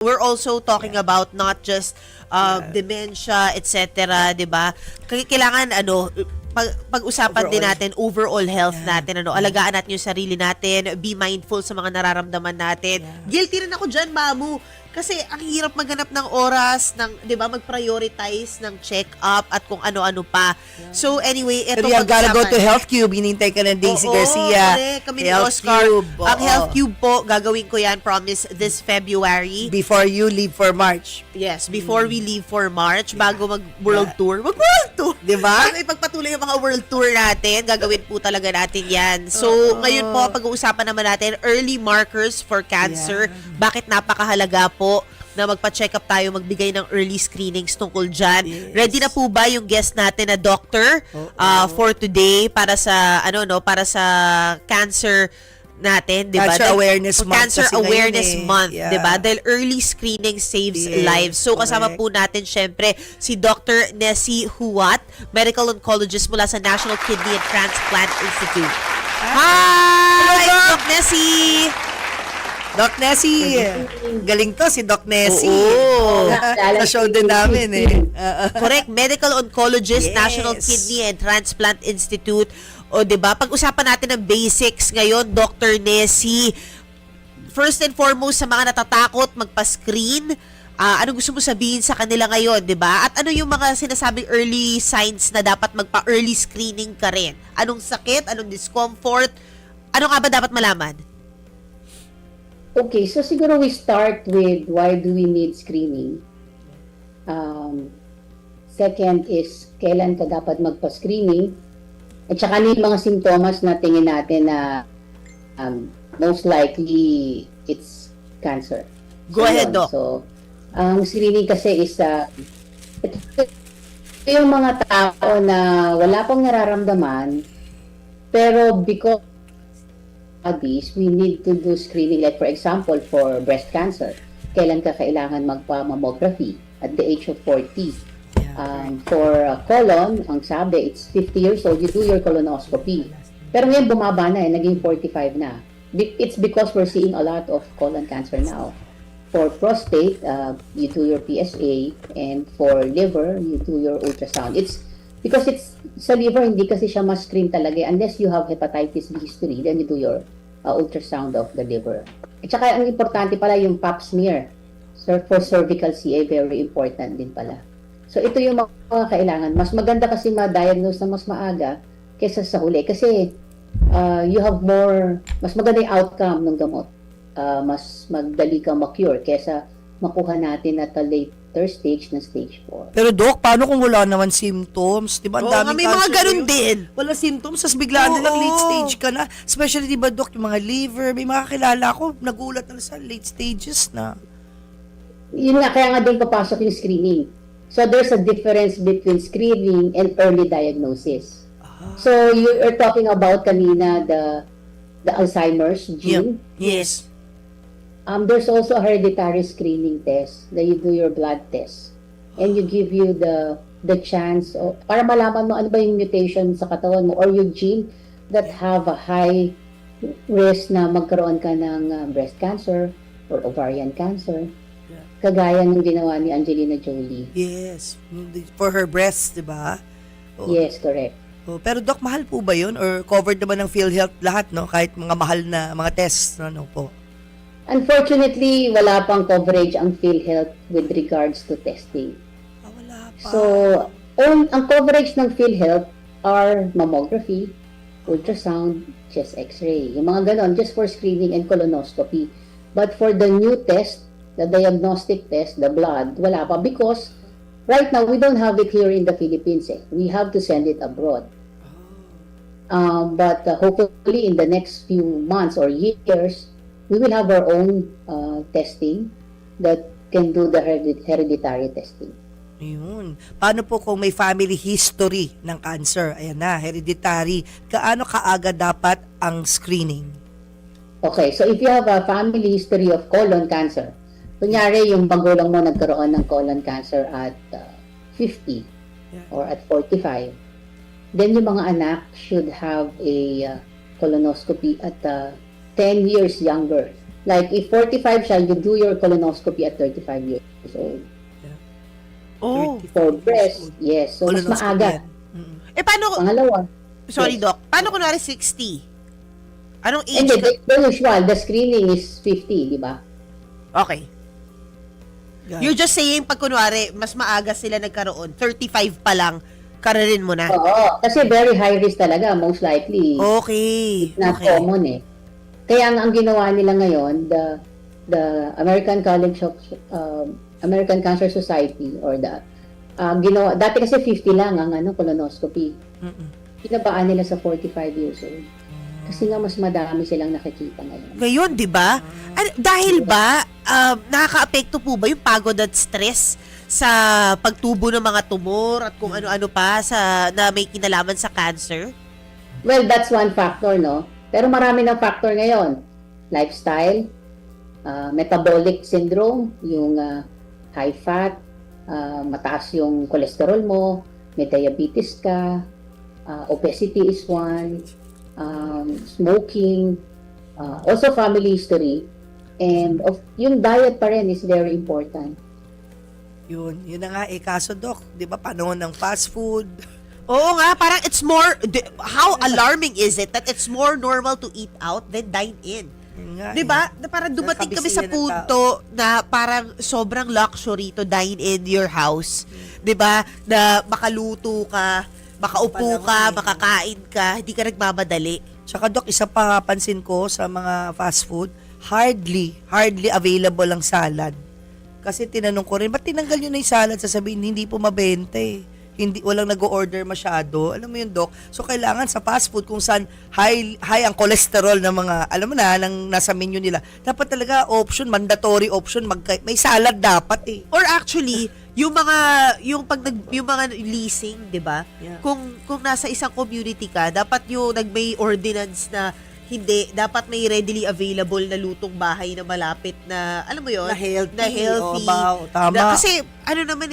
We're also talking about not just dementia, etc., 'di ba? Kailangan pag-usapan din Overall. natin overall health natin, alagaan natin yung sarili natin, be mindful sa mga nararamdaman natin. Guilty rin ako diyan, Mamu. Kasi ang hirap maghanap ng oras, 'di ba, mag-prioritize ng check-up at kung ano-ano pa. So anyway, ito Pero you gotta go to Health Cube. Hinintay ka ng Daisy Garcia. Correct. Kami ni Health Oscar. Cube. Ang Oo. Health Cube po, gagawin ko yan, promise, this February. Before you leave for March. Yes, before we leave for March, bago mag-world tour. Mag-world tour! Diba? Bago ipagpatuloy yung mga world tour natin, gagawin po talaga natin yan. So, ngayon po, pag-uusapan naman natin, early markers for cancer. Bakit napakahalaga po na magpa-check up tayo, magbigay ng early screenings tungkol dyan. Yes. Ready na po ba yung guest natin na doctor for today para sa para sa cancer natin, 'di ba? Cancer Awareness Month Cancer kasi ngayon Awareness eh. Month, Yeah. 'di ba? Dahil early screening saves Yes, lives. So kasama correct. po natin syempre si Dr. Nessie Huat, medical oncologist mula sa National Kidney and Transplant Institute. Hi, Doc Nessie. Doc Nessie. Galing to si Doc Nessie. Oo. Sa show din namin eh. Correct, medical oncologist, Yes. National Kidney and Transplant Institute. O 'di ba? Pag-usapan natin ng basics ngayon, Dr. Nessie. First and foremost sa mga natatakot magpa-screen, ano gusto mo sabihin sa kanila ngayon, 'di ba? At ano yung mga sinasabing early signs na dapat magpa-early screening ka rin? Anong sakit, anong discomfort? Ano nga ba dapat malaman? Okay, so siguro we start with why do we need screening? Second is, kailan ka dapat magpa-screening? At saka ano yung mga simptomas na tingin natin na most likely it's cancer. Go ahead, yun. Doc. So, ang screening kasi is ito yung mga tao na wala pang nararamdaman, pero because bodies, we need to do screening. Like for example, for breast cancer, kailan ka kailangan magpa-mammography? At the age of 40. For colon, ang sabi, it's 50 years old, you do your colonoscopy. Pero ngayon bumaba na naging 45 na. It's because we're seeing a lot of colon cancer now. For prostate, you do your PSA, and for liver, you do your ultrasound. It's because it's sa liver, hindi kasi siya ma-screen talaga unless you have hepatitis B history, then you do your ultrasound of the liver. At saka ang importante pala yung pap smear. So for cervical CA, very important din pala. So ito yung mga kailangan. Mas maganda kasi ma-diagnose na mas maaga kaysa sa huli. Kasi you have more, mas maganda yung outcome ng gamot. Mas magdali kang ma-cure kaysa makuha natin at a later stage na stage 4. Pero Doc, paano kung wala naman symptoms? Di ba? Ang Oo, daming may mga cancer ganun ngayon. din. Wala symptoms, tas biglaan na lang Oo. late stage ka na. Especially, di ba, Doc, yung mga liver, may mga kilala ko, nagulat na sa late stages na. Yun nga, kaya nga doon papasok yung screening. So there's a difference between screening and early diagnosis. So you're talking about kanina the Alzheimer's gene. Yes. There's also a hereditary screening test that you do your blood test. And you give you the chance para malaman mo ano ba yung mutation sa katawan mo or yung gene that have a high risk na magkaroon ka ng breast cancer or ovarian cancer. Kagaya ng ginawa ni Angelina Jolie. Yes. For her breasts, di ba? Oo. Yes, correct. Oh, pero Doc, mahal po ba yun? Or covered naman ng PhilHealth lahat, no? Kahit mga mahal na mga tests, ano po? Unfortunately, wala pang coverage ang PhilHealth with regards to testing. Wala pa. So, ang coverage ng PhilHealth are mammography, ultrasound, chest x-ray. Yung mga ganon, just for screening and colonoscopy. But for the new test, the diagnostic test, the blood, wala pa. Because right now, we don't have it here in the Philippines. We have to send it abroad. But hopefully, in the next few months or years, we will have our own testing that can do the hereditary testing. Ayun. Paano po kung may family history ng cancer? Ayan na, hereditary. Kaano kaaga dapat ang screening? Okay, so if you have a family history of colon cancer, kunyari yung magulang mo nagkaroon ng colon cancer at 50 or at 45, then yung mga anak should have a colonoscopy at 10 years younger Like, if 45 siya, you do your colonoscopy at 35 years old. Oh. 35 For years breast, old. yes. So, mas Colonoscopy maaga. yan. Mm. Paano, Pangalawa. sorry Yes. Doc, paano kunwari 60? Anong age? And the usual, the screening is 50, di ba? Okay. Yan. You're just saying, pag kunwari, mas maaga sila nagkaroon, 35 pa lang, kararin mo na. Oo, kasi very high risk talaga, most likely. Okay. Not Okay. common eh. Kaya ang ginawa nila ngayon, the American College of American Cancer Society or the ginawa dati kasi 50 lang ang colonoscopy. Mm-mm. Pinabaan nila sa 45 years old. Kasi nga mas madami silang nakikita ngayon. Ngayon, di ba? Dahil ba, nakaka-apekto po ba yung pagod at stress sa pagtubo ng mga tumor at kung ano-ano pa na may kinalaman sa cancer? Well, that's one factor, no? Pero marami ng factor ngayon. Lifestyle, metabolic syndrome, yung high fat, mataas yung cholesterol mo, may diabetes ka, obesity is one, smoking, also family history, and yung diet pa rin is very important. Yun na nga kaso Doc, 'di ba panahon ng fast food? Oo nga, parang it's more, how alarming is it that it's more normal to eat out than dine in? Yun nga, Di ba? Na parang dumating kami sa Nakabisihan ng punto na parang sobrang luxury to dine in your house. Di ba? Na makaluto ka, makaupo ka, makakain ka, hindi ka nagmamadali. Tsaka Doc, isa pa pansin ko sa mga fast food, hardly available ang salad. Kasi tinanong ko rin, ba't tinanggal nyo na yung salad? Sasabihin, hindi po mabenta eh. Walang nag-order masyado. Alam mo yun, Doc? So, kailangan sa fast food, kung saan high ang cholesterol ng mga, alam mo na, ng nasa menu nila, dapat talaga mandatory option, may salad dapat eh. Or actually, yung mga leasing, 'di ba? Yeah. Kung nasa isang community ka, dapat yung may ordinance na hindi dapat may readily available na lutong bahay na malapit na alam mo yon, Na healthy. na healthy. Tama. Kasi ano naman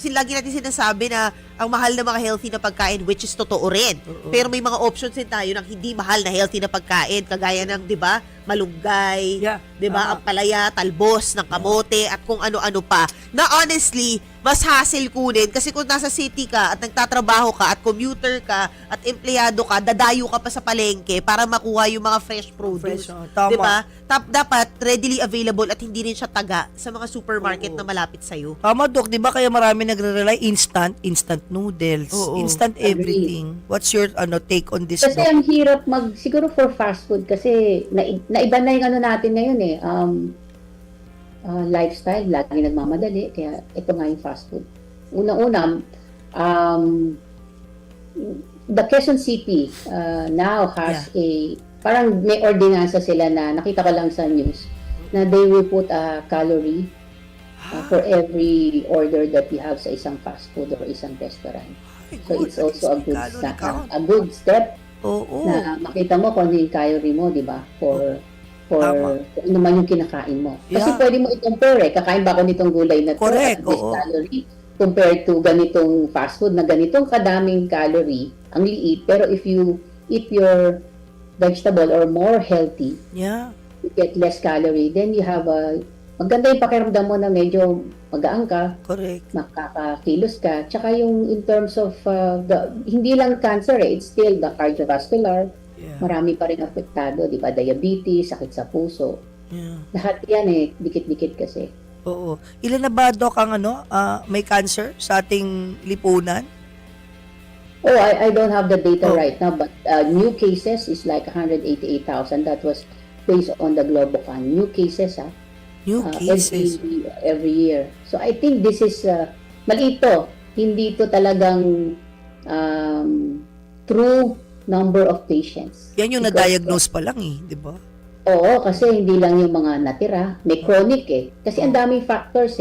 lagi natin sinasabi na ang mahal na mga healthy na pagkain, which is totoo rin. Oo. Pero may mga options din tayo ng hindi mahal na healthy na pagkain, kagaya ng 'di ba, malunggay, Yeah. 'di ba, Tama. ang palaya, talbos ng kamote at kung ano-ano pa. Na honestly, mas hassle kunin kasi kung nasa city ka at nagtatrabaho ka at commuter ka at empleyado ka, dadayo ka pa sa palengke para makuha yung mga fresh produce. Fresh, tama. 'Di ba? Dapat readily available at hindi rin siya taga sa mga supermarket Oo. na malapit sa iyo. Tama, Doc, di ba kaya marami nagre-rely instant noodles, Oo. instant everything. What's your take on this, Kasi Doc? ang hirap siguro for fast food kasi naiba na yung natin ngayon eh. Lifestyle, lagi nagmamadali. Kaya ito nga yung fast food. Unang-una, the Quezon City now has parang may ordinansa sila na nakita ko lang sa news na they will put a calorie for every order that you have sa isang fast food or isang restaurant. So it's also a good step Oo. na makita mo kung ano yung calorie mo, di ba? For Tama. kung ano man yung kinakain mo. Kasi Yeah. pwede mo i-compare kakain ba ako nitong gulay na to Correct, at this oo. calorie compared to ganitong fast food na ganitong kadaming calorie, ang liit, pero if you eat your vegetable or more healthy, Yeah. you get less calorie, then you have maganda yung pakiramdam mo na medyo magaan ka, Correct. makakakilos ka. Tsaka yung in terms of hindi lang cancer it's still the cardiovascular, Yeah. marami pa rin apektado, di ba? Diabetes, sakit sa puso. Yeah. Lahat yan dikit-dikit kasi. Oo. Ilan na ba, Doc, ang may cancer sa ating lipunan? Oh, I don't have the data Oh. right now, but new cases is like 188,000. That was based on the Globocan. New cases, New cases. every year. So I think this is maliit to. Hindi to talagang true number of patients. Yan yung Because, na-diagnose pa lang di ba? Oo, kasi hindi lang yung mga natira. May chronic Kasi ang daming factors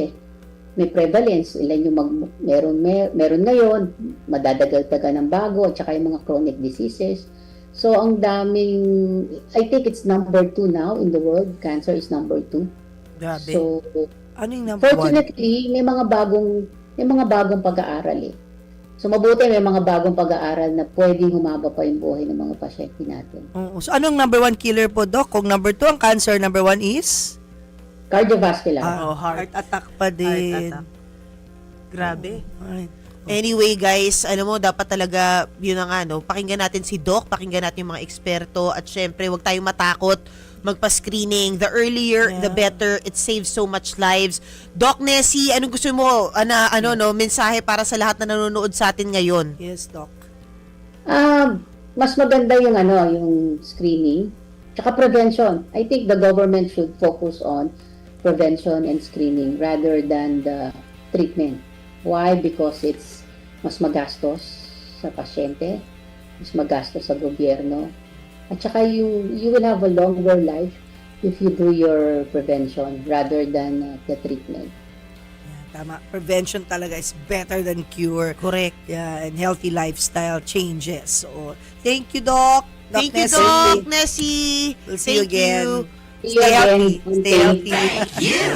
May prevalence. Ilan yung meron ngayon, madadagal-taga ng bago, at saka yung mga chronic diseases. So, ang daming, I think it's number 2 now in the world. Cancer is number 2. Grabe. So, Ano yung number 1? fortunately, may mga bagong pag-aaral So mabuti may mga bagong pag-aaral na pwedeng humaba pa yung buhay ng mga pasyente natin. Oo. So, anong number 1 killer po, Doc? Kung number 2 ang cancer, number 1 is? Cardiovascular. Heart. Heart attack pa din. attack. Grabe. Alright. Anyway guys, alam mo, dapat talaga, yun na nga, no, pakinggan natin si Doc, pakinggan natin yung mga eksperto, at syempre, huwag tayong matakot magpa-screening. The earlier, the better. It saves so much lives. Doc Nessie, anong gusto mo, mensahe para sa lahat na nanonood sa atin ngayon? Yes, Doc. Mas maganda yung yung screening, tsaka prevention. I think the government should focus on prevention and screening rather than the treatment. Why? Because it's mas magastos sa pasyente, mas magastos sa gobyerno, at saka you will have a longer life if you do your prevention rather than the treatment. Tama. Prevention talaga is better than cure. Correct. Yeah, and healthy lifestyle changes. So, thank you, Doc. Thank you, Nessie. Doc Nessie. We'll see you Thank again. you. See you Stay again. healthy. Stay healthy. You.